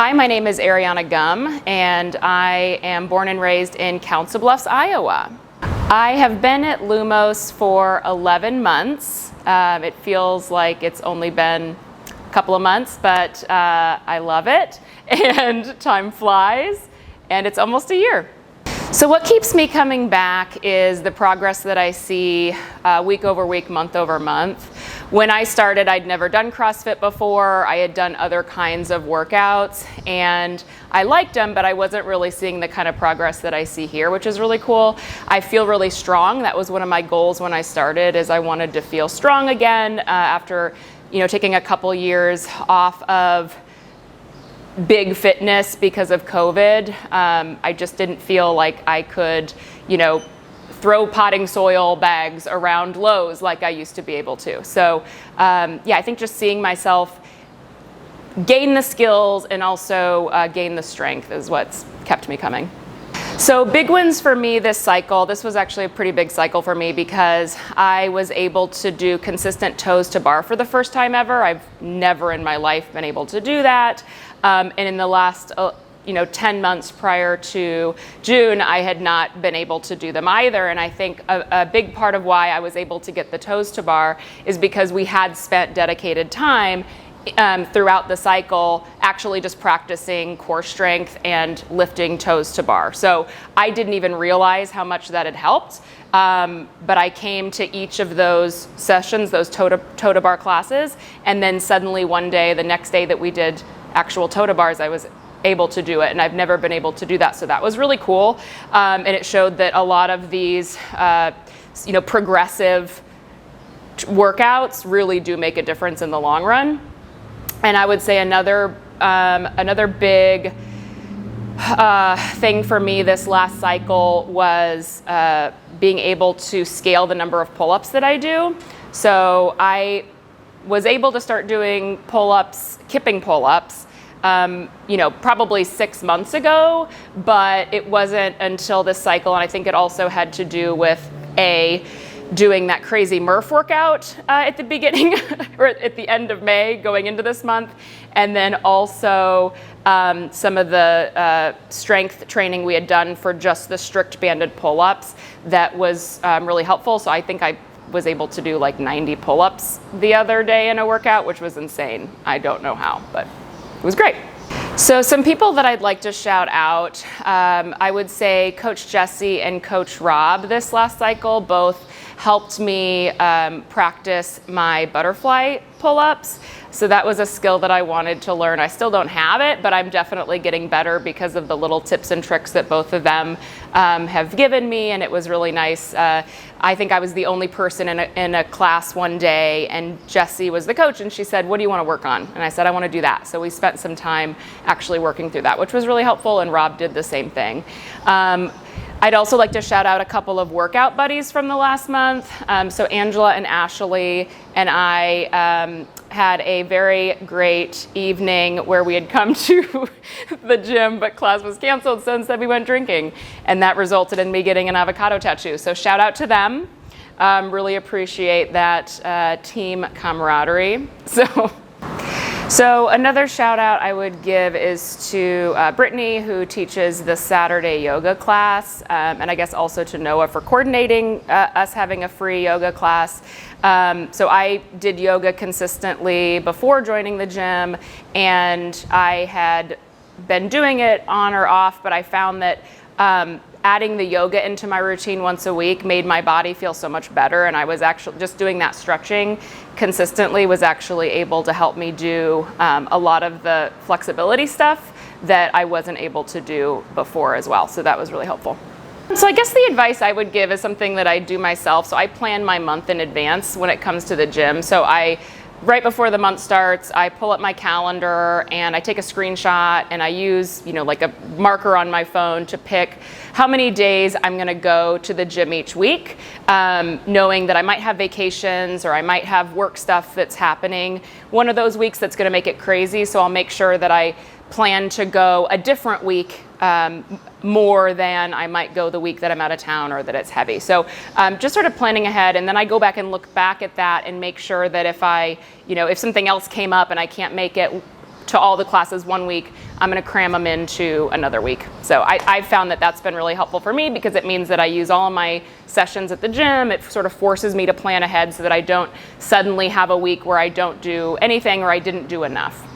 Hi, my name is Ariana G, and I am born and raised in Council Bluffs, Iowa. I have been at Lumos for 11 months. It feels like it's only been a couple of months, but I love it, and time flies, and it's almost a year. So what keeps me coming back is the progress that I see week over week, month over month. When I started, I'd never done CrossFit before. I had done other kinds of workouts, and I liked them, but I wasn't really seeing the kind of progress that I see here, which is really cool. I feel really strong. That was one of my goals when I started, is I wanted to feel strong again after taking a couple years off of big fitness because of COVID. I just didn't feel like I could, throw potting soil bags around Lowe's like I used to be able to. So I think just seeing myself gain the skills and also gain the strength is what's kept me coming. So big wins for me this cycle. This was actually a pretty big cycle for me because I was able to do consistent toes to bar for the first time ever. I've never in my life been able to do that. And in the last 10 months prior to June, I had not been able to do them either. And I think a big part of why I was able to get the toes to bar is because we had spent dedicated time throughout the cycle actually just practicing core strength and lifting toes to bar. So I didn't even realize how much that had helped. But I came to each of those sessions, those toe to bar classes, and then suddenly one day, the next day that we did actual toe to bars, I was able to do it, and I've never been able to do that. So that was really cool, and it showed that a lot of these, progressive workouts really do make a difference in the long run. And I would say another big thing for me this last cycle was being able to scale the number of pull-ups that I do. So I was able to start doing pull-ups, kipping pull-ups, probably 6 months ago, but it wasn't until this cycle, and I think it also had to do with doing that crazy Murph workout at the beginning or at the end of May going into this month, and then also some of the strength training we had done for just the strict banded pull-ups that was really helpful. So I think I was able to do like 90 pull-ups the other day in a workout, which was insane. I don't know how, but it was great. So some people that I'd like to shout out, I would say Coach Jesse and Coach Rob this last cycle both helped me practice my butterfly pull-ups. So that was a skill that I wanted to learn. I still don't have it, but I'm definitely getting better because of the little tips and tricks that both of them have given me, and it was really nice. I think I was the only person in a class one day, and Jessie was the coach, and she said, "What do you want to work on?" And I said, "I want to do that." So we spent some time actually working through that, which was really helpful, and Rob did the same thing. I'd also like to shout out a couple of workout buddies from the last month. So Angela and Ashley and I had a very great evening where we had come to the gym, but class was canceled, so instead we went drinking. And that resulted in me getting an avocado tattoo. So shout out to them. Really appreciate that team camaraderie. So another shout out I would give is to Brittany, who teaches the Saturday yoga class, and I guess also to Noah for coordinating us having a free yoga class. So I did yoga consistently before joining the gym, and I had been doing it on or off, but I found that adding the yoga into my routine once a week made my body feel so much better, and I was actually just doing that stretching consistently was actually able to help me do a lot of the flexibility stuff that I wasn't able to do before as well. So that was really helpful. So I guess the advice I would give is something that I do myself. So I plan my month in advance when it comes to the gym. So right before the month starts, I pull up my calendar and I take a screenshot, and I use, like a marker on my phone to pick how many days I'm gonna go to the gym each week, knowing that I might have vacations or I might have work stuff that's happening one of those weeks that's gonna make it crazy. So I'll make sure that I plan to go a different week more than I might go the week that I'm out of town or that it's heavy. So just sort of planning ahead, and then I go back and look back at that and make sure that if if something else came up and I can't make it to all the classes one week, I'm going to cram them into another week. So I've found that that's been really helpful for me because it means that I use all of my sessions at the gym. It sort of forces me to plan ahead so that I don't suddenly have a week where I don't do anything or I didn't do enough.